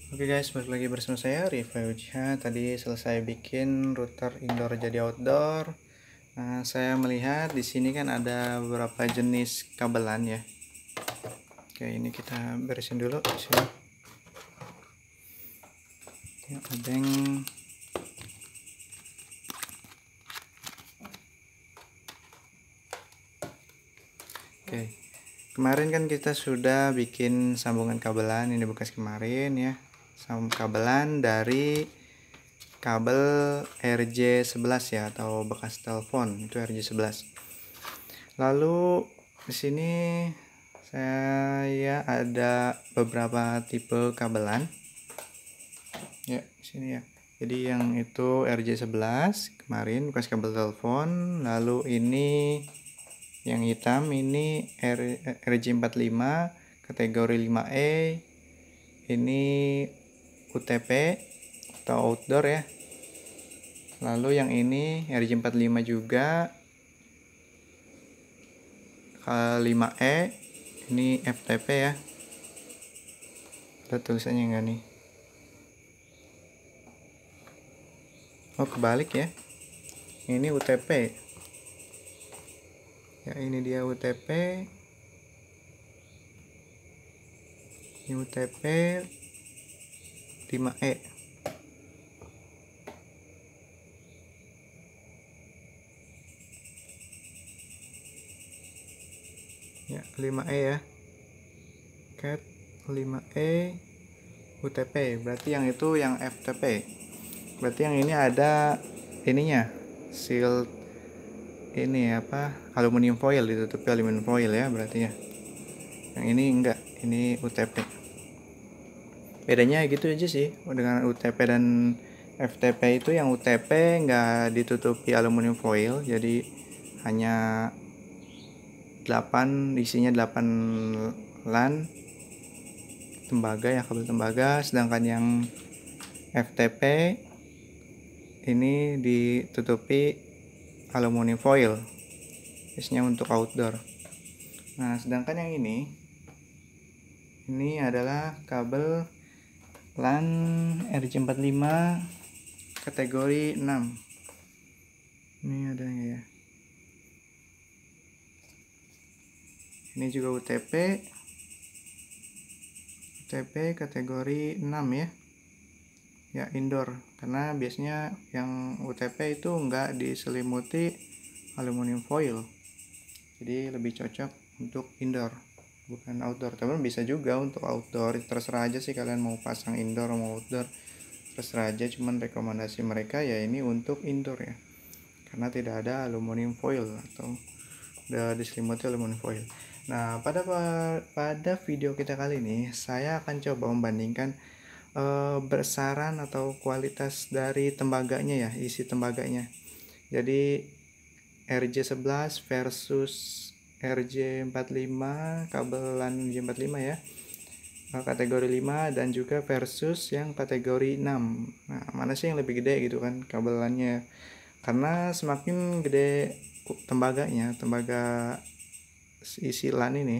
Oke guys, balik lagi bersama saya Rifai Ujiha. Tadi selesai bikin router indoor jadi outdoor. Nah, saya melihat di sini kan ada beberapa jenis kabelan ya. Oke, ini kita beresin dulu di sini. Ya, obeng. Oke. Kemarin kan kita sudah bikin sambungan kabelan ini bekas kemarin ya. Kabelan dari kabel RJ11 ya, atau bekas telepon itu RJ11. Lalu di sini saya ada beberapa tipe kabelan. Ya, di sini ya. Jadi yang itu RJ11 kemarin bekas kabel telepon, lalu ini yang hitam ini RJ45 kategori 5E. Ini UTP atau outdoor ya. Lalu yang ini RJ45 juga 5E, ini FTP ya. Ada tulisannya enggak nih? Oh, kebalik ya. Ini UTP. Ya, ini dia UTP. Ini UTP 5E. Ya, 5E ya. Cat 5E UTP. Berarti yang itu yang FTP. Berarti yang ini ada ininya. Shield ini apa? Aluminium foil, ditutupi aluminium foil ya berarti ya. Yang ini enggak, ini UTP. Bedanya gitu aja sih dengan UTP dan FTP. Itu yang UTP nggak ditutupi aluminium foil, jadi hanya 8, isinya 8 LAN tembaga ya, kabel tembaga. Sedangkan yang FTP ini ditutupi aluminium foil, biasanya untuk outdoor. Nah, sedangkan yang ini adalah kabel LAN RJ45 kategori 6. Ini ada nggak ya? Ini juga UTP kategori 6 ya. Ya, indoor, karena biasanya yang UTP itu enggak diselimuti aluminium foil. Jadi lebih cocok untuk indoor, bukan outdoor. Tapi bisa juga untuk outdoor, terserah aja sih kalian mau pasang indoor mau outdoor, terserah aja. Cuman rekomendasi mereka ya ini untuk indoor ya, karena tidak ada aluminium foil atau udah diselimuti aluminium foil. Nah, pada video kita kali ini saya akan coba membandingkan besaran atau kualitas dari tembaganya ya, isi tembaganya. Jadi RJ11 versus RJ45, kabelan RJ45 ya, kategori 5, dan juga versus yang kategori 6. Nah, mana sih yang lebih gede gitu kan kabelannya? Karena semakin gede tembaganya, tembaga isi LAN ini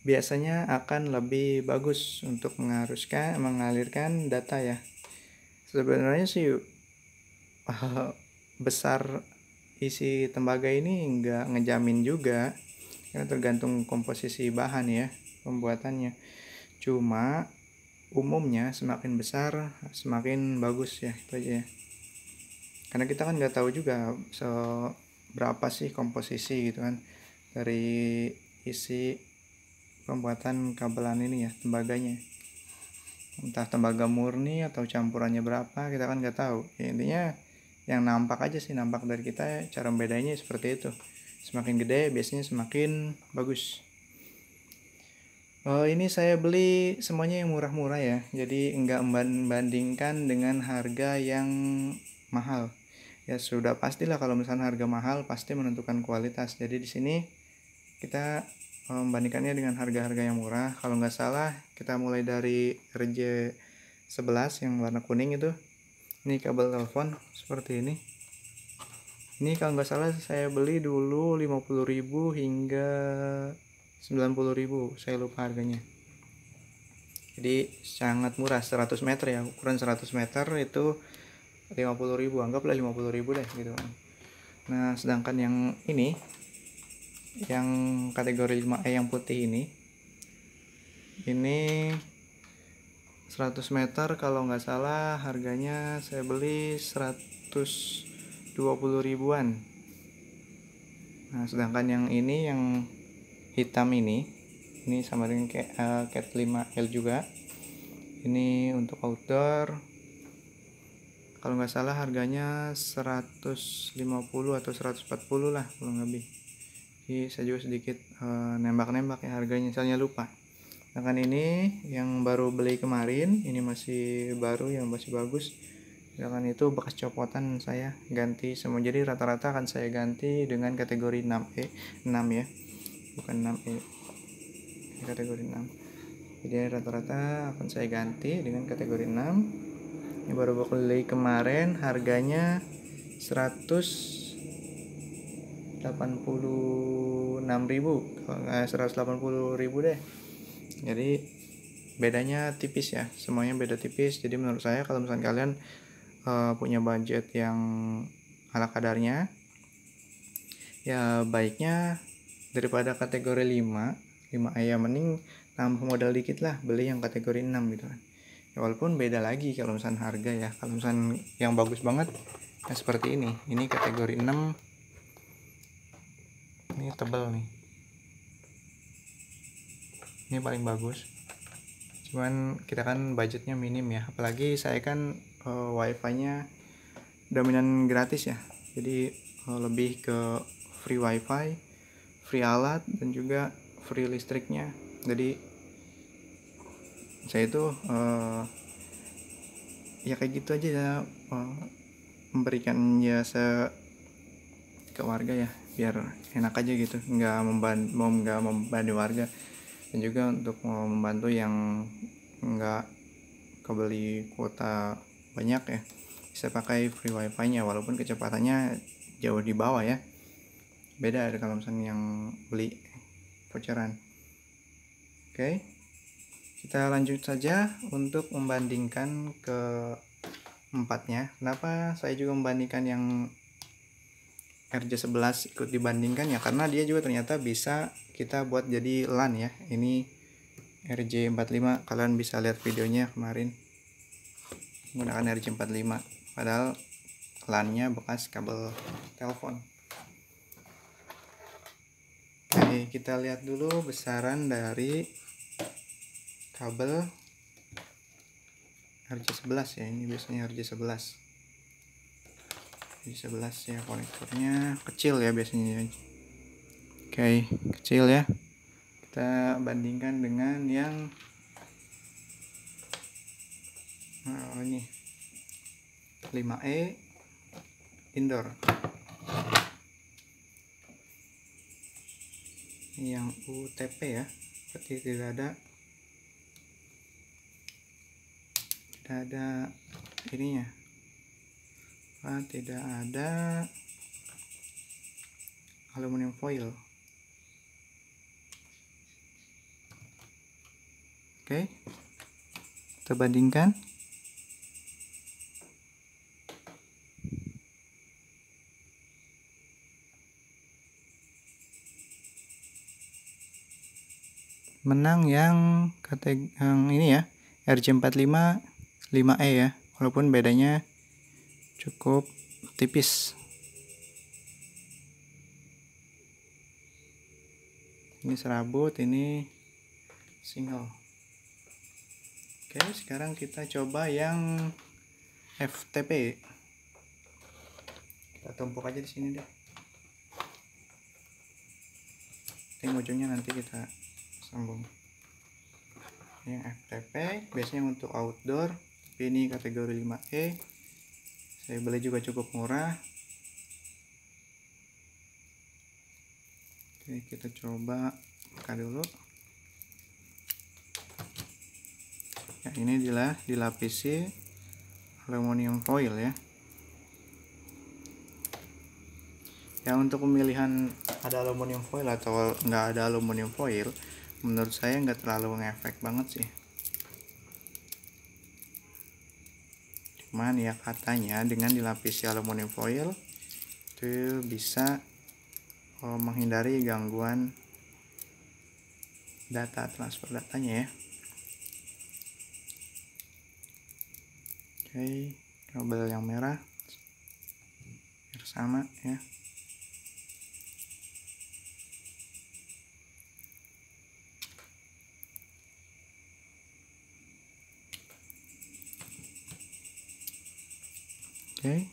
biasanya akan lebih bagus untuk mengalirkan data ya. Sebenarnya sih besar isi tembaga ini nggak ngejamin juga, karena tergantung komposisi bahan ya, pembuatannya. Cuma umumnya semakin besar semakin bagus ya, itu aja ya. Karena kita kan nggak tahu juga berapa sih komposisi gitu kan dari isi pembuatan kabelan ini ya, tembaganya. Entah tembaga murni atau campurannya berapa, kita kan nggak tahu ya. Intinya yang nampak aja sih, nampak dari kita, cara bedanya seperti itu. Semakin gede biasanya semakin bagus. Ini saya beli semuanya yang murah-murah ya, jadi nggak membandingkan dengan harga yang mahal ya. Sudah pastilah kalau misalnya harga mahal pasti menentukan kualitas. Jadi di sini kita membandingkannya dengan harga-harga yang murah. Kalau nggak salah kita mulai dari RJ11 yang warna kuning itu. Ini kabel telepon seperti ini. Ini kalau nggak salah saya beli dulu 50.000 hingga 90.000, saya lupa harganya. Jadi sangat murah, 100 meter ya, ukuran 100 meter itu 50.000, anggaplah 50.000 deh gitu kan. Nah sedangkan yang ini, yang kategori 5E yang putih ini 100 meter kalau nggak salah harganya saya beli 120 ribuan. Nah sedangkan yang ini, yang hitam ini sama dengan Cat 5L juga. Ini untuk outdoor, kalau nggak salah harganya 150 atau 140 lah kurang lebih. Jadi saya juga sedikit nembak-nembak ya harganya, misalnya lupa. Sedangkan ini yang baru beli kemarin, ini masih baru, yang masih bagus. Sedangkan itu bekas copotan, saya ganti semua. Jadi rata-rata akan saya ganti dengan kategori 6E, 6 ya, bukan 6E, kategori 6. Jadi rata-rata akan saya ganti dengan kategori 6. Ini baru beli kemarin, harganya 186.000, 180.000 deh. Jadi bedanya tipis ya, semuanya beda tipis. Jadi menurut saya kalau misalnya kalian punya budget yang ala kadarnya, ya baiknya daripada kategori 5 ya mending tambah modal dikit lah, beli yang kategori 6 gitu kan. Ya, walaupun beda lagi kalau misalnya harga ya. Kalau misalnya yang bagus banget ya seperti ini kategori 6. Ini tebel nih, ini paling bagus. Cuman kita kan budgetnya minim ya, apalagi saya kan wifi nya dominan gratis ya. Jadi lebih ke free wifi, free alat, dan juga free listriknya. Jadi saya itu ya kayak gitu aja ya, memberikan jasa ke warga ya, biar enak aja gitu, nggak membebani warga. Dan juga untuk membantu yang nggak kebeli kuota banyak ya, bisa pakai free wifi nya walaupun kecepatannya jauh di bawah ya. Beda ada kalau misalnya yang beli voucheran. Oke, kita lanjut saja untuk membandingkan ke empatnya. Kenapa saya juga membandingkan yang RJ11 ikut dibandingkan ya, karena dia juga ternyata bisa kita buat jadi LAN ya. Ini RJ45, kalian bisa lihat videonya kemarin menggunakan RJ45, padahal LAN-nya bekas kabel telepon. Oke, kita lihat dulu besaran dari kabel RJ11 ya. Ini biasanya RJ11 ya, konektornya kecil ya biasanya. Oke, kecil ya. Kita bandingkan dengan yang ini 5E indoor. Ini yang UTP ya, berarti tidak ada ininya, tidak ada aluminium foil. Oke, kita bandingkan. Menang yang ini ya, RJ45 5E ya, walaupun bedanya cukup tipis. Ini serabut, ini single. Oke, sekarang kita coba yang FTP. Kita tumpuk aja di sini deh. Ini ujungnya nanti kita sambung. Yang FTP biasanya untuk outdoor, ini kategori 5E. Saya beli juga cukup murah. Oke, kita coba buka dulu. Ya, ini dilapisi aluminium foil ya. Ya, untuk pemilihan ada aluminium foil atau nggak ada aluminium foil, menurut saya nggak terlalu ngefek banget sih. cuman ya katanya dengan dilapisi aluminium foil itu bisa menghindari gangguan transfer datanya ya. Oke, kabel yang merah biar sama ya. Oke,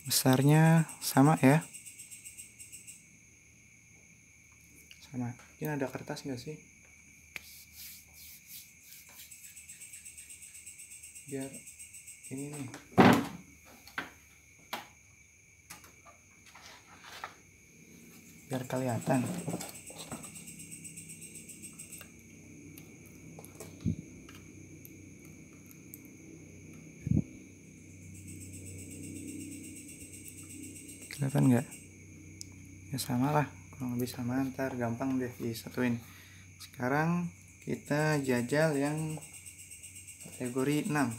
besarnya sama ya, sama. Mungkin ada kertas nggak sih biar ini nih, biar kelihatan. Kelihatan nggak? Ya sama lah, kurang lebih sama, ntar gampang deh disatuin. Sekarang kita jajal yang kategori 6.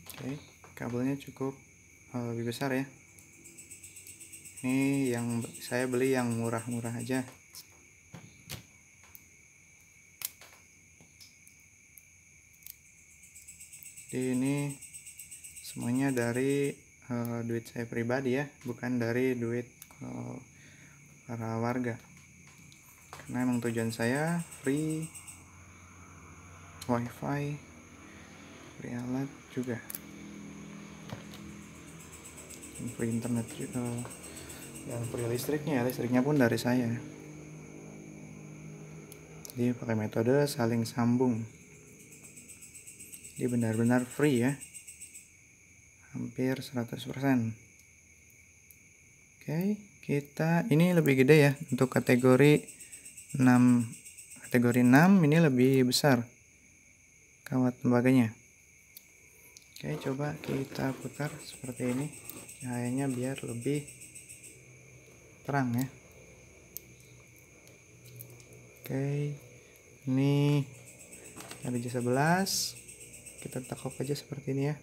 Oke, kabelnya cukup lebih besar ya. Ini yang saya beli yang murah-murah aja. Jadi ini semuanya dari duit saya pribadi ya, bukan dari duit para warga. Karena emang tujuan saya free wifi, free alat juga, free internet juga, dan free listriknya pun dari saya. Jadi pakai metode saling sambung. Jadi benar-benar free ya, hampir 100%. Oke, kita ini lebih gede ya untuk kategori 6. Kategori 6 ini lebih besar kawat tembaganya. Oke, coba kita putar seperti ini, cahayanya biar lebih terang ya. Oke, ini RJ11, kita tekuk aja seperti ini ya.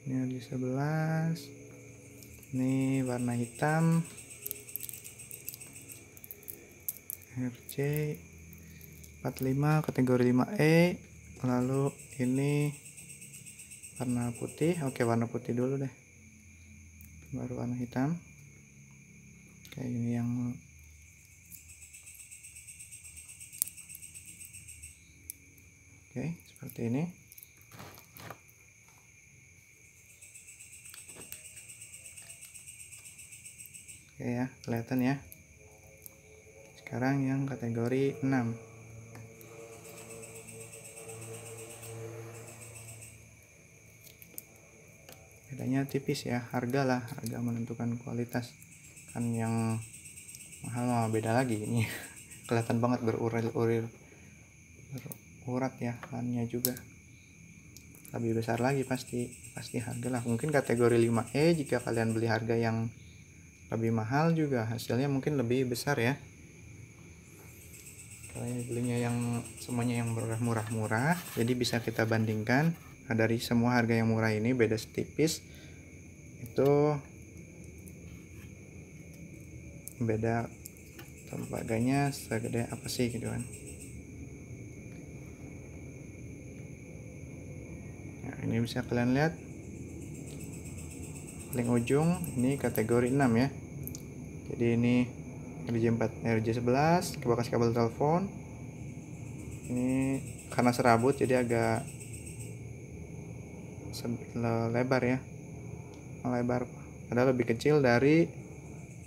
Ini RJ11, ini warna hitam, RJ45 kategori 5E. Lalu ini warna putih. Oke, warna putih dulu deh, baru warna hitam. Oke, ini yang seperti ini. Oke ya, kelihatan ya. Sekarang yang kategori 6. Bedanya tipis ya, harga menentukan kualitas. Kan yang mahal mah beda lagi ini. Kelihatan banget berurat ya, bahannya juga lebih besar lagi, pasti harga lah. Mungkin kategori 5E jika kalian beli harga yang lebih mahal juga hasilnya mungkin lebih besar ya. Kalian belinya yang semuanya yang murah, jadi bisa kita bandingkan. Nah, dari semua harga yang murah ini beda setipis, itu beda tembaganya segede apa sih gitu kan. Nah, ini bisa kalian lihat paling ujung ini kategori 6 ya. Jadi ini RJ4, RJ11 bekas kabel telepon. Ini karena serabut jadi agak lebar ya, melebar, padahal lebih kecil dari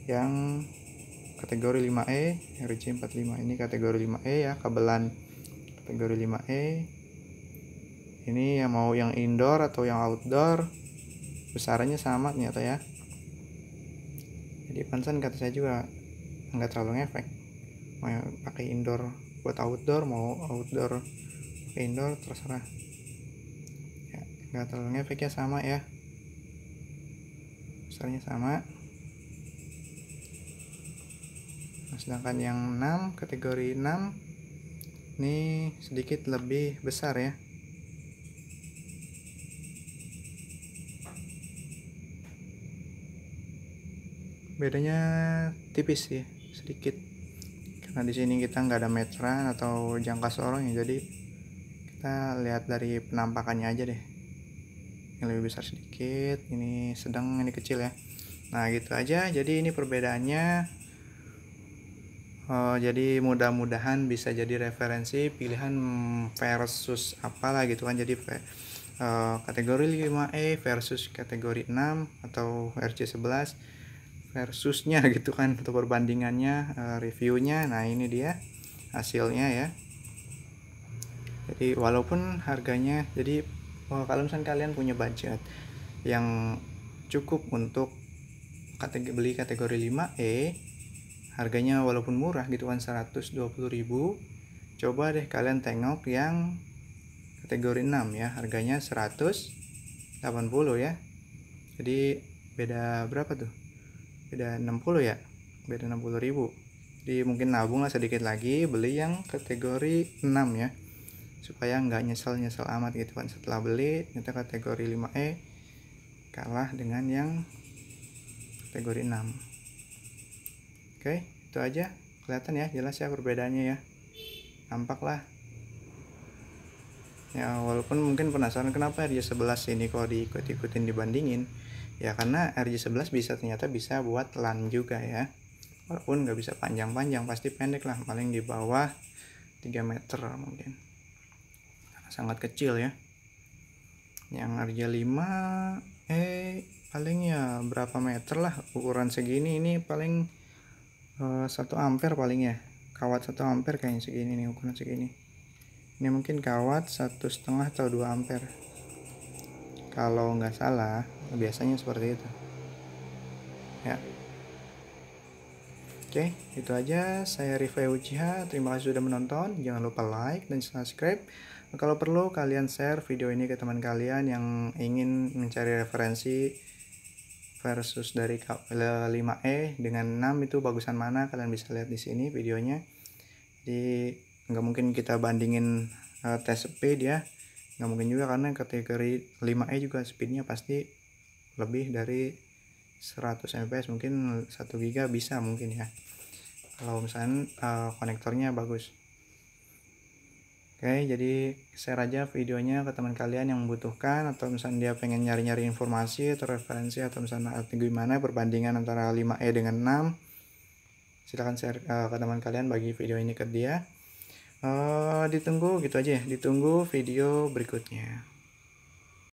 yang kategori 5E RJ45. Ini kategori 5E ya, kabelan kategori 5E. Ini yang mau yang indoor atau yang outdoor besarannya sama ternyata ya. Jadi pantesan kata saya juga nggak terlalu ngefek, mau pakai indoor buat outdoor, mau outdoor pakai indoor, terserah ya, nggak terlalu ngefek ya, sama ya, besarnya sama. Nah, sedangkan yang 6 kategori 6 ini sedikit lebih besar ya. Bedanya tipis sih, sedikit. Karena di sini kita nggak ada meteran atau jangka sorong ya, jadi kita lihat dari penampakannya aja deh. Yang lebih besar sedikit, ini sedang, ini kecil ya. Nah gitu aja, jadi ini perbedaannya. Jadi mudah-mudahan bisa jadi referensi pilihan versus apalah gitu kan. Jadi kategori 5E versus kategori 6 atau RJ11 versusnya gitu kan, untuk perbandingannya, reviewnya. Nah ini dia hasilnya ya. Jadi walaupun harganya, jadi kalau misalnya kalian punya budget yang cukup untuk beli kategori 5E, harganya walaupun murah gitu kan 120.000, coba deh kalian tengok yang kategori 6 ya, harganya 180 ya. Jadi beda berapa tuh? Beda 60 ya, beda 60.000. Jadi mungkin nabung lah sedikit lagi, beli yang kategori 6 ya, supaya nggak nyesel amat gitu kan setelah beli kita kategori 5E kalah dengan yang kategori 6. Oke, itu aja. Kelihatan ya, jelas ya perbedaannya ya, nampak lah ya. Walaupun mungkin penasaran kenapa RJ11 ini kok diikut-ikutin dibandingin ya, karena RJ11 ternyata bisa buat LAN juga ya, walaupun nggak bisa panjang-panjang, pasti pendek lah, paling di bawah 3 meter mungkin, sangat kecil ya. Yang RJ5 paling ya berapa meter lah, ukuran segini. Ini paling 1 ampere paling ya, kawat 1 ampere kayaknya segini nih, ukuran segini. Ini mungkin kawat 1,5 atau 2 ampere kalau nggak salah, biasanya seperti itu ya. Oke, itu aja saya review Uchiha. Terima kasih sudah menonton, jangan lupa like dan subscribe. Kalau perlu kalian share video ini ke teman kalian yang ingin mencari referensi versus dari 5E dengan 6 itu bagusan mana, kalian bisa lihat di sini videonya. Jadi nggak mungkin kita bandingin tes speed ya, nggak mungkin juga, karena kategori 5E juga speednya pasti lebih dari 100 fps, mungkin 1 giga bisa mungkin ya, kalau misalnya konektornya bagus. Oke, jadi share aja videonya ke teman kalian yang membutuhkan, atau misalnya dia pengen nyari-nyari informasi atau referensi, atau misalnya gimana perbandingan antara 5E dengan 6, silahkan share ke teman kalian, bagi video ini ke dia. Ditunggu gitu aja ya, ditunggu video berikutnya.